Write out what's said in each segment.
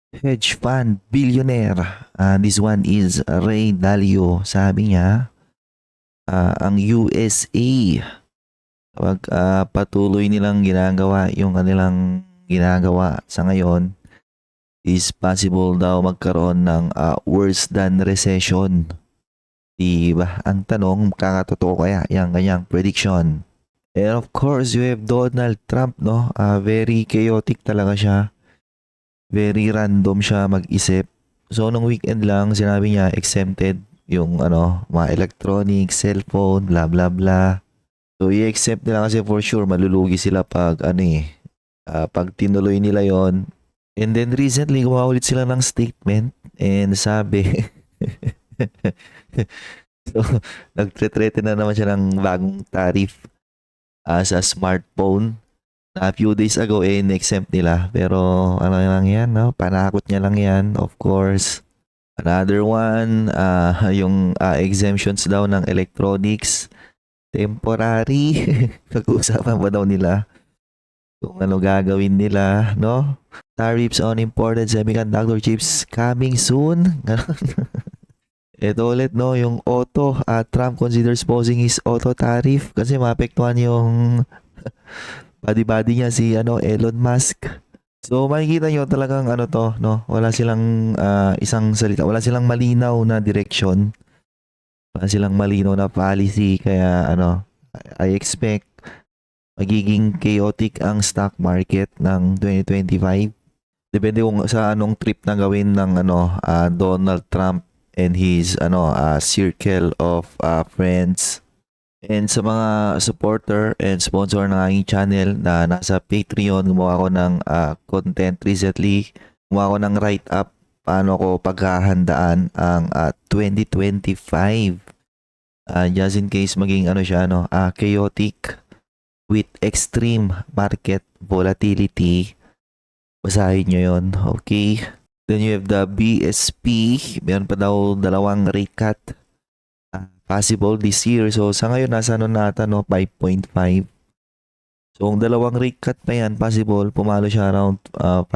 Hedge fund billionaire. This one is Ray Dalio. Sabi niya, ang USA, kapag patuloy nilang ginagawa yung kanilang ginagawa sa ngayon, is possible daw magkaroon ng worse than recession. Diba? Ang tanong, kakatotoo kaya yung kanyang prediction? And of course, you have Donald Trump, no? Very chaotic talaga siya. Very random siya mag-isip. So, nung weekend lang, sinabi niya exempted yung mga electronics, cellphone, bla bla bla. So, i-accept nila kasi for sure malulugi sila pag pag tinuloy nila yon. And then recently, gumawa ulit sila ng statement and sabi, so, nagtre-threaten na naman siya ng bagong tariff sa smartphone. A few days ago, in-exempt nila. Pero ano lang yan, no? Panakot niya lang yan, of course. Another one, yung exemptions daw ng electronics, temporary. Pag-uusapan pa daw nila kung ano gagawin nila, no? Tariffs on imported semiconductor chips coming soon. Ito ulit, no? Yung auto, Trump considers posing his auto tariff kasi maapektuhan yung buddy-buddy niya si Elon Musk. So makikita nyo talagang no? Wala silang isang salita, wala silang malinaw na direction. Wala silang malinaw na policy kaya I expect magiging chaotic ang stock market ng 2025. Depende kung sa anong trip na gawin ng Donald Trump and his circle of friends. And sa mga supporter and sponsor ng aking channel na nasa Patreon, gumawa ko ng content recently. Gumawa ko ng write-up paano ko paghahandaan ang 2025. Just in case maging siya, chaotic with extreme market volatility. Basahin nyo yun, okay? Then you have the BSP. Meron pa daw dalawang rate cut possible this year. So, sa ngayon, nasa 5.5. So, kung dalawang rate cut pa yan, possible, pumalo siya around 5%.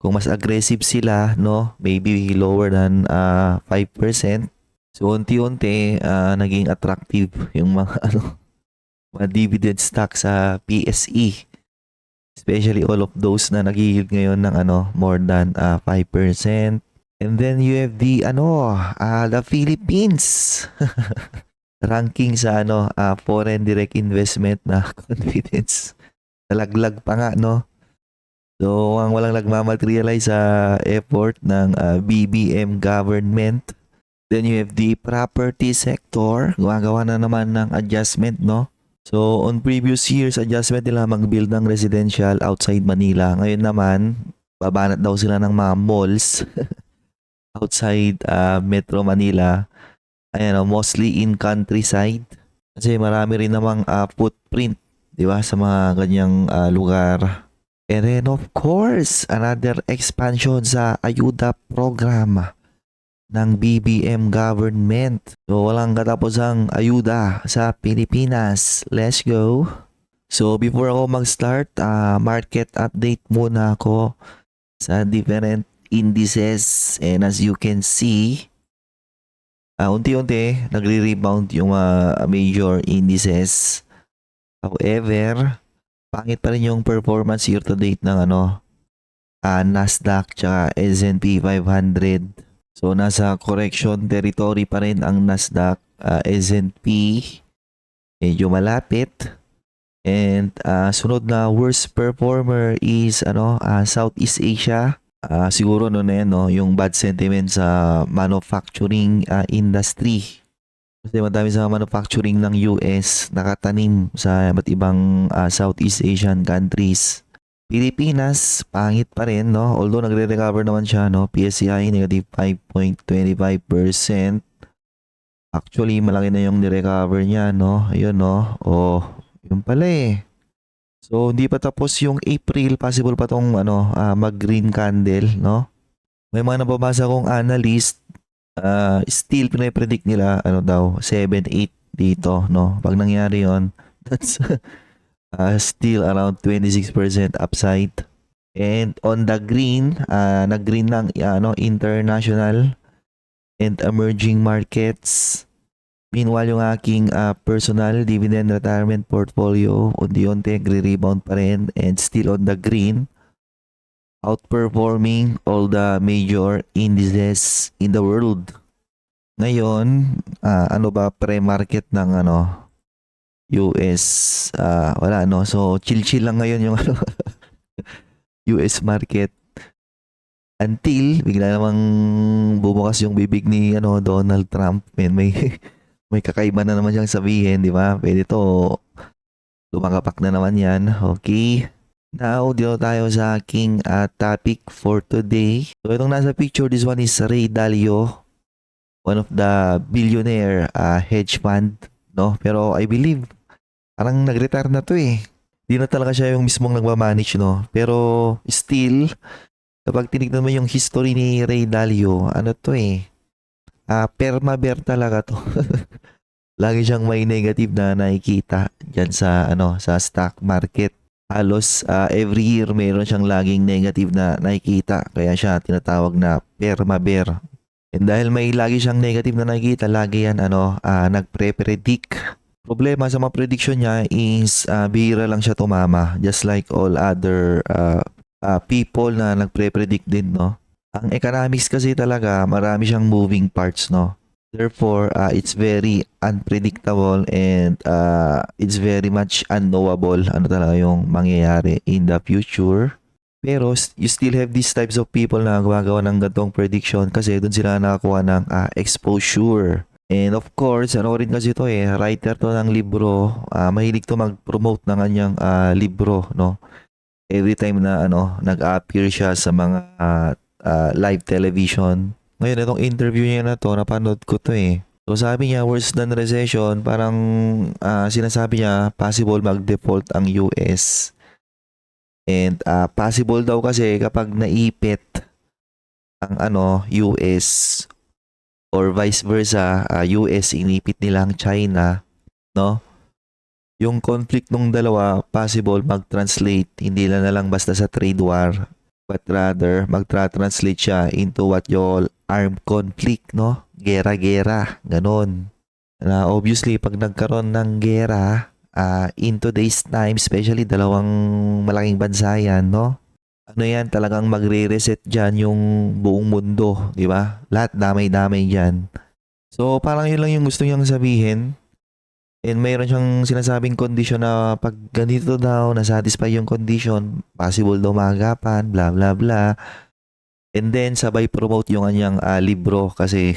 Kung mas aggressive sila, no, maybe lower than 5%. So, unti-unti, naging attractive yung mga, mga dividend stock sa PSE. Especially all of those na nag-yield ngayon ng more than 5%. And then you have the the Philippines. Ranking sa foreign direct investment na confidence. Nalaglag pa nga, no? So, ang walang nagmamaterialize sa effort ng BBM government. Then you have the property sector. Gumagawa na naman ng adjustment, no? So, on previous years, adjustment nila mag-build ng residential outside Manila. Ngayon naman, babanat daw sila ng mga malls outside Metro Manila. Ayan, mostly in countryside. Kasi marami rin namang footprint, di ba, sa mga ganyang lugar. And then, of course, another expansion sa ayuda program ng BBM government. So, walang katapusang ayuda sa Pilipinas. Let's go! So, before ako mag-start, market update muna ako sa different indices. And as you can see, unti-unti nagre-rebound yung major indices. However, pangit pa rin yung performance year to date ng Nasdaq tsaka S&P 500. So, nasa correction territory pa rin ang Nasdaq, S&P medyo malapit. And sunod na worst performer is Southeast Asia. Siguro na yan, yung bad sentiment sa manufacturing industry. Kasi madami sa manufacturing ng US nakatanim sa iba't ibang Southeast Asian countries. Pilipinas, pangit pa rin, no? Although nagre-recover naman siya, no? PSCI negative 5.25%. Actually, malaki na yung ni-recover niya, no? Ayun, no? Oh, yun pala eh. So, hindi pa tapos yung April. Possible pa tong mag-green candle, no? May mga nababasa kong analyst, still pinapredict nila, 7-8 dito, no? Pag nangyari yon, that's still around 26% upside. And on the green, nag-green ng international and emerging markets. Meanwhile, yung aking personal dividend retirement portfolio, unti-unti nagre-rebound pa rin and still on the green, outperforming all the major indices in the world. Ngayon, ano ba pre-market ng US? Wala no. So, chill-chill lang ngayon yung US market until bigla namang bumukas yung bibig ni Donald Trump. May may kakaiba na naman siyang sabihin, di ba? Pwede to lumakapak na naman yan. Okay. Now, dito tayo sa aking topic for today. So, itong nasa picture, this one is Ray Dalio, one of the billionaire hedge fund, no? Pero I believe, parang nag-retire na to eh. Di na talaga siya yung mismong nagmamanage, no? Pero still, kapag tinignan mo yung history ni Ray Dalio, ano to eh, perma-bear talaga to. Lagi siyang may negative na nakikita dyan sa sa stock market. Halos every year mayroon siyang laging negative na nakikita, kaya siya tinatawag na perma-bear. And dahil may lagi siyang negative na nakikita, lagi yan nagpre-predict. Problema sa mga prediction niya is bihira lang siya tumama, just like all other people na nagpre-predict din, no? Ang economics kasi talaga, marami siyang moving parts, no? Therefore, it's very unpredictable and it's very much unknowable ano talaga yung mangyayari in the future. Pero you still have these types of people na gumagawa ng gantong prediction kasi doon sila nakakuha ng exposure. And of course, rin kasi ito writer to ng libro, mahilig to mag-promote ng kanyang libro, no? Every time na nag-appear siya sa mga live television. Ngayon, itong interview niya na to, napanood ko to eh. So sabi niya, worse than recession, parang sinasabi niya, possible mag-default ang US. And possible daw kasi kapag naipit ang US or vice versa, US inipit nila ang China, no? Yung conflict ng dalawa, possible mag-translate, hindi lang basta sa trade war, but rather mag-translate siya into what you call armed conflict, no? Gera-gera, ganon. Na obviously, pag nagkaroon ng gera, in today's time, especially dalawang malaking bansa yan, no? Ano yan, talagang magre-reset dyan yung buong mundo, di ba? Lahat damay-damay dyan. So, parang yun lang yung gusto niyang sabihin. And mayroon siyang sinasabing condition na pag ganito daw, nasatisfy yung condition, possible daw maagapan, bla bla bla. And then, sabay promote yung kanyang libro kasi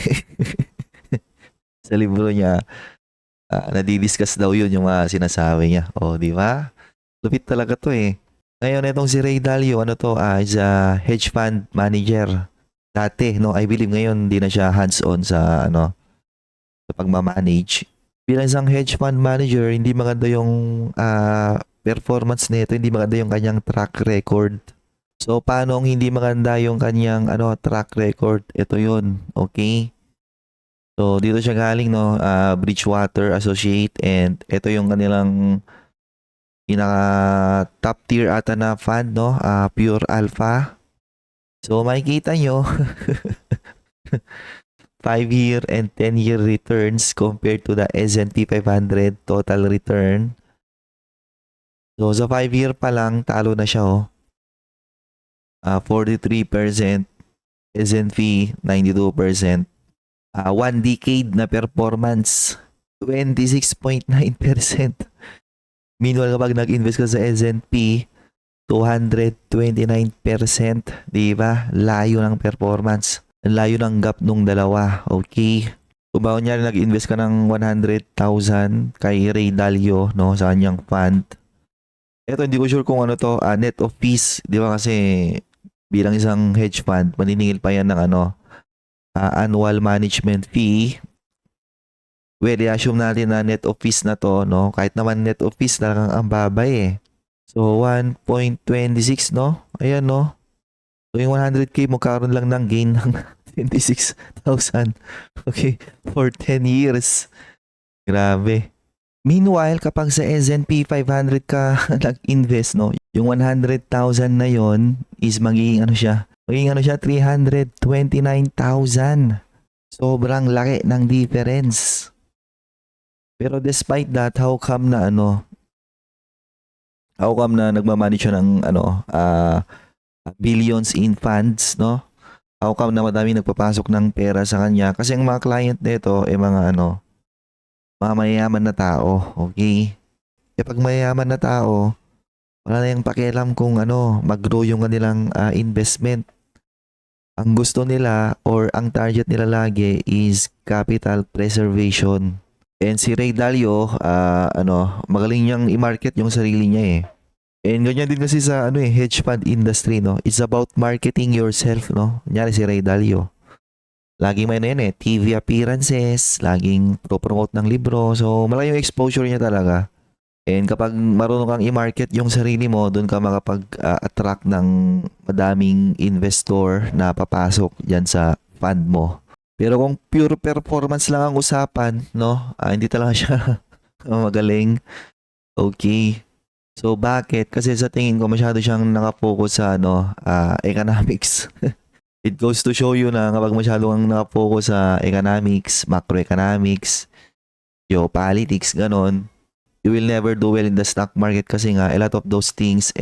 sa libro niya, nadidiscuss daw yun yung sinasabi niya. O, di ba? Lupit talaga to eh. Ngayon, itong si Ray Dalio, is a hedge fund manager. Dati, no, I believe ngayon, hindi na siya hands-on sa, sa pagmamanage. Bilang isang hedge fund manager, hindi maganda yung performance nito, hindi maganda yung kanyang track record. So, paano hindi maganda yung kanyang track record? Ito yun, okay? So, dito siya galing, no, Bridgewater Associate, and ito yung kanilang pinaka top tier ata na fund, no, Pure Alpha. So, makikita nyo, 5-year and 10-year returns compared to the S&P 500 total return. So, sa 5-year pa lang, talo na siya, oh. 43%, S&P 92%. 1 decade na performance, 26.9%. Meanwhile, kapag nag-invest ka sa S&P, 229%. Diba? Layo ng performance. Ang layo ng gap nung dalawa. Okay. Kung ba kunyari nag-invest ka ng 100,000 kay Ray Dalio, no, sa kanyang fund. Ito, hindi ko sure kung ano to, net of fees. Di ba kasi bilang isang hedge fund, maniningil pa yan ng annual management fee. Well, i-assume natin na net of fees na to, no? Kahit naman net of fees talagang ang babay eh. So, 1.26, no? Ayan, no? So, yung 100k, magkaroon lang ng gain ng 26,000. Okay, for 10 years. Grabe. Meanwhile, kapag sa S&P 500 ka nag-invest, no? Yung 100,000 na yon is magiging ano siya? Magiging ano siya? 329,000. Sobrang laki ng difference. Pero despite that, how come na nagmamanage siya ng billions in funds, no? How come na madami nagpapasok ng pera sa kanya? Kasi ang mga client nito mga mayayaman na tao, okay? Pag mayayaman na tao, wala na yung pakialam kung mag-grow yung kanilang investment. Ang gusto nila or ang target nila lagi is capital preservation. And si Ray Dalio, magaling niyang i-market yung sarili niya eh. And ganyan din kasi sa hedge fund industry, no? It's about marketing yourself, no? Kunyari si Ray Dalio. Laging may TV appearances, laging pro-promote ng libro. So, malaki yung exposure niya talaga. And kapag marunong kang i-market yung sarili mo, doon ka makapag-attract ng madaming investor na papasok dyan sa fund mo. Pero kung pure performance lang ang usapan, no? Hindi talaga siya magaling. Okay. So bakit? Kasi sa tingin ko masyado siyang nakapokus sa economics. It goes to show you na kapag masyado kang nakapokus sa economics, macroeconomics, geopolitics, ganon, you will never do well in the stock market kasi nga a lot of those things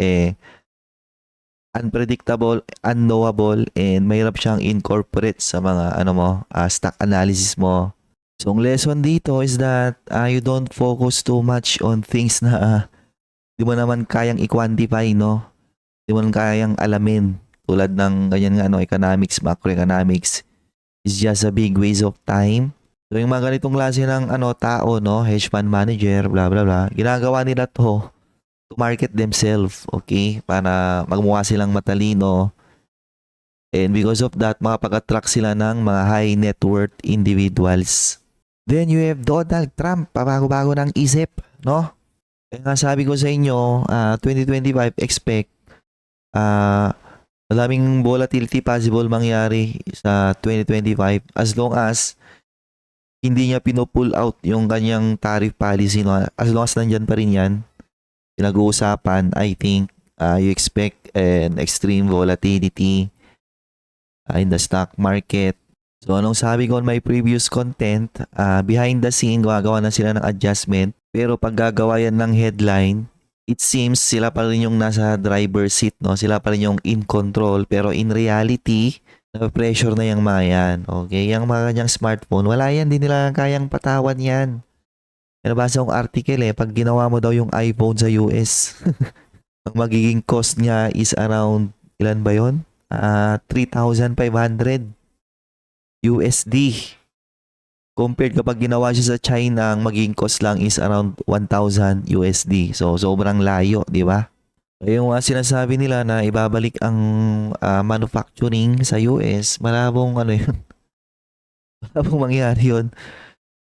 unpredictable, unknowable, and mahirap siyang incorporate sa mga stock analysis mo. So, ang lesson dito is that you don't focus too much on things na di mo naman kayang i-quantify, no? Di mo naman kayang alamin. Tulad ng ganyan nga, economics, macroeconomics is just a big waste of time. So, yung mga ganitong klase ng tao, no? Hedge fund manager, blah, blah, blah. Ginagawa nila to market themselves, okay? Para magmukha silang matalino. And because of that, makapag-attract sila ng mga high net worth individuals. Then you have Donald Trump, pabago-bago ng isip, no? Kaya nga sabi ko sa inyo, 2025, expect madaming volatility possible mangyari sa 2025 as long as hindi niya pino-pull out yung kanyang tariff policy, no? As long as nandyan pa rin yan, pinag-uusapan, I think you expect an extreme volatility in the stock market. So anong sabi ko on my previous content, behind the scene, gagawa na sila ng adjustment. Pero pag gagawa yan ng headline, it seems sila pa rin yung nasa driver's seat, no? Sila pa rin yung in control. Pero in reality, na-pressure na yung mga yan. Okay? Yung mga kanyang smartphone, wala yan, di nila kayang patawan yan. Nabasa kong article pag ginawa mo daw yung iPhone sa US, ang magiging cost niya is around, ilan ba yun? 3,500 USD. Compared kapag ginawa siya sa China, ang magiging cost lang is around 1,000 USD. So, sobrang layo, di ba? Yung sinasabi nila na ibabalik ang manufacturing sa US, malabong yun. Malabong mangyari yun.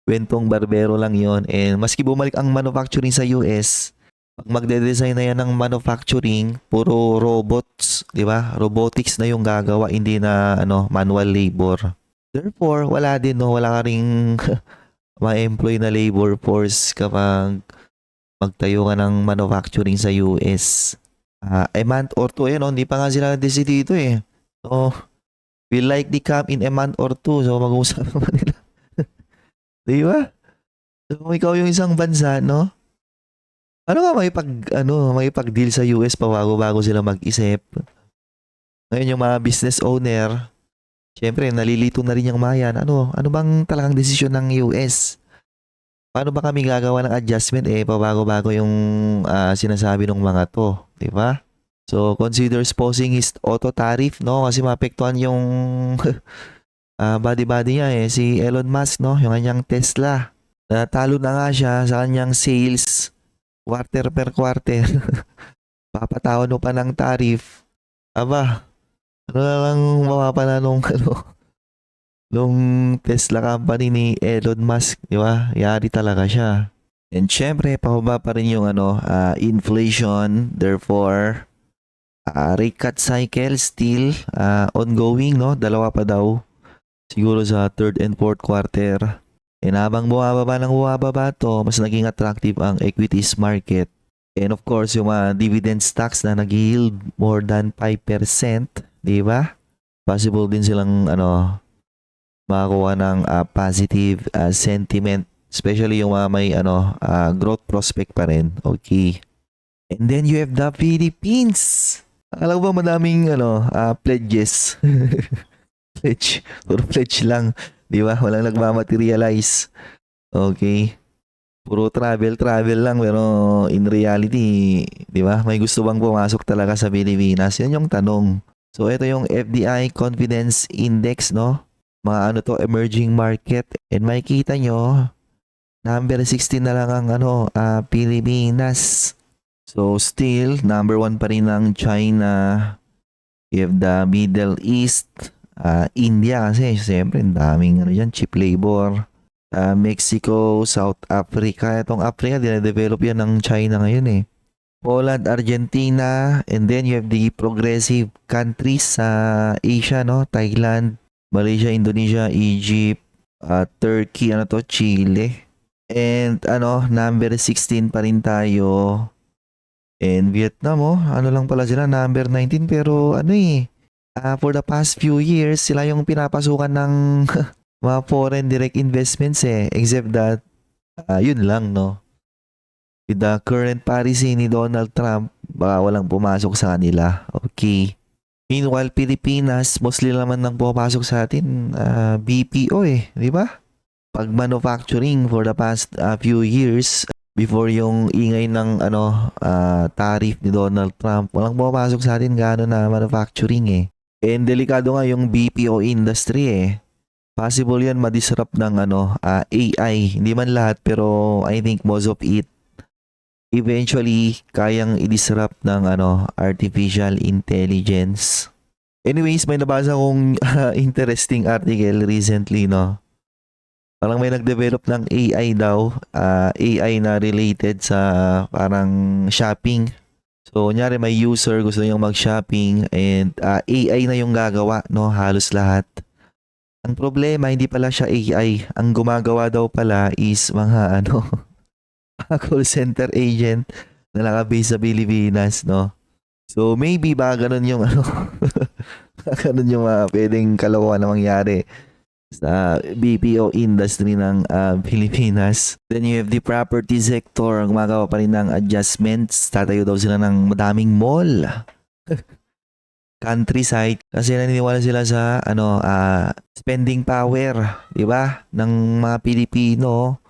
Kwentong barbero lang yon. And maski bumalik ang manufacturing sa US, pag magde-design na yan ng manufacturing, puro robots, di ba? Robotics na yung gagawa, hindi na manual labor. Therefore, wala din, no? Wala ka ring ma-employ na labor force kapag magtayo ka ng manufacturing sa US. A month or two, hindi pa nga sila na-decide dito eh. So, will likely come in a month or two. So, mag-uusapan pa nila. Di ba? So, kung ikaw yung isang bansa, no? Makipag-deal sa US pa bago sila mag-isip. Ngayon yung mga business owner, syempre, nalilito na rin yung mga yan. Ano bang talagang desisyon ng US? Paano ba kami gagawa ng adjustment pabago-bago yung sinasabi ng mga to, di ba? So, consider posing his auto tariff, no? Kasi maapektuhan yung body niya si Elon Musk, no? Yung kanyang Tesla. Natalo na nga siya sa kanyang sales quarter per quarter. Papatawan mo pa ng tariff. Aba, na lang mapapala nung Tesla company ni Elon Musk, di ba? Yari talaga siya. And syempre, pababa pa rin yung inflation. Therefore, rate cut cycle still ongoing, no? Dalawa pa daw. Siguro sa third and fourth quarter. And habang bumababa to, mas naging attractive ang equities market. And of course, yung mga dividend stocks na nag-yield more than 5%, di ba? Possible din silang makakuha ng positive sentiment, especially yung mga may growth prospect pa rin. Okay. And then you have the Philippines. Alam mo ba madaming pledges? Pledge. Puro pledge lang. Di ba? Walang nagmamaterialize. Okay. Puro travel lang, pero in reality, di ba? May gusto bang pumasok talaga sa Pilipinas? Yan yung tanong. So ito yung FDI Confidence Index, no? Mga emerging market. And makikita nyo, number 16 na lang ang Pilipinas. So still, number 1 pa rin ang China. You have the Middle East, India kasi siyempre ang daming cheap labor. Mexico, South Africa. Itong Africa, dinadevelop yan ng China ngayon eh. Poland, Argentina, and then you have the progressive countries sa Asia, no? Thailand, Malaysia, Indonesia, Egypt, Turkey, Chile. And number 16 pa rin tayo. And Vietnam, lang pala sila, number 19, pero for the past few years, sila yung pinapasukan ng mga foreign direct investments eh. Except that, yun lang, no? With the current policy ni Donald Trump, baka walang pumasok sa kanila. Okay. Meanwhile, Pilipinas, mostly naman nang pumapasok sa atin, BPO eh. Di ba? Pag manufacturing for the past few years, before yung ingay ng tariff ni Donald Trump, walang pumapasok sa atin gaano na manufacturing eh. And delikado nga yung BPO industry eh. Possible yan ma-disrupt ng AI. Hindi man lahat, pero I think most of it eventually kayang i-disrupt ng artificial intelligence. Anyways, may nabasa akong interesting article recently, no? Parang may nag-develop ng AI daw, AI na related sa parang shopping. So, kunyari may user gusto niyang mag-shopping and AI na yung gagawa, no? Halos lahat. Ang problema, hindi pala siya AI. Ang gumagawa daw pala is mga call center agent na naka-base sa Pilipinas, no? So, maybe ba ganun yung ganun yung pwedeng kalokohan na mangyari sa BPO industry ng Pilipinas. Then you have the property sector. Gumagawa pa rin ng adjustments. Tatayo daw sila ng madaming mall. Countryside kasi naniniwala sila sa spending power, 'di ba? Ng mga Pilipino.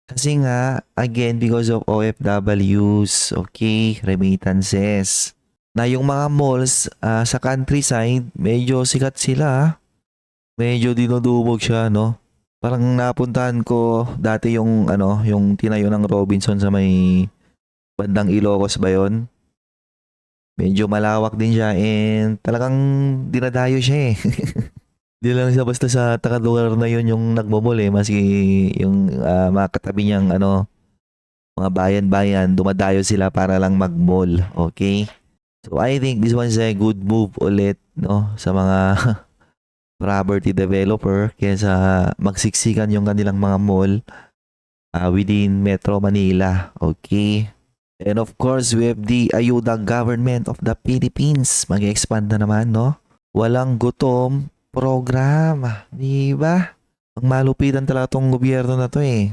Kasi nga again because of OFWs, okay, remittances. Na yung mga malls sa countryside, medyo sikat sila. Medyo dinudubog siya, no? Parang napuntahan ko dati yung yung tinayo ng Robinson sa may bandang Ilocos ba 'yon? Medyo malawak din siya and talagang dinadayo siya eh. Di lang siya basta sa lugar na yun yung nagmamall eh. Maski yung mga katabi niyang mga bayan-bayan, dumadayo sila para lang mag-mall. Okay? So I think this one is a good move ulit, no? Sa mga property developer kaysa magsiksikan yung kanilang mga mall within Metro Manila. Okay? And of course, we have the Ayuda Government of the Philippines. Mag-expand na naman, no? Walang gutom program. Di ba? Ang malupitan talaga tong gobyerno na to eh.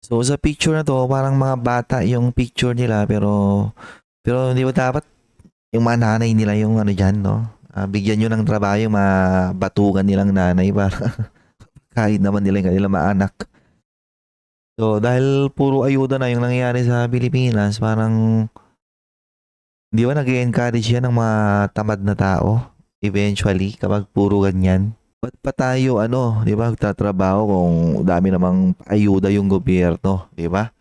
So, sa picture na to, parang mga bata yung picture nila. Pero hindi ba dapat yung mga nanay nila yung dyan, no? Bigyan nyo ng trabaho yung mga batukan nilang nanay para kahit naman nila yung kanilang mga anak. So, dahil puro ayuda na yung nangyayari sa Pilipinas, parang di ba nag-encourage yan ng mga tamad na tao eventually kapag puro ganyan. Ba't pa tayo di ba, magtatrabaho kung dami namang ayuda yung gobyerno, di ba?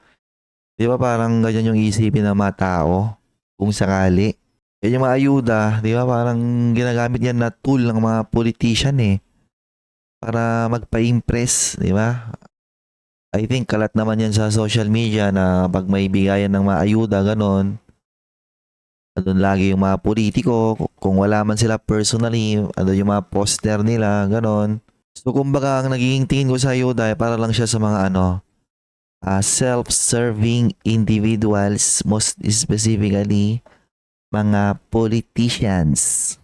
Di ba parang ganyan yung isipin ng mga tao kung sakali. Yan yung mga ayuda, di ba parang ginagamit yan na tool ng mga politician eh para magpa-impress, di ba? I think kalat naman yan sa social media na pag may bigayan ng mga ayuda, ganon. Doon lagi yung mga politiko, kung wala man sila personally, yung mga poster nila, ganon. So kumbaga ang nagiging tingin ko sa ayuda ay para lang siya sa mga self-serving individuals, most specifically mga politicians.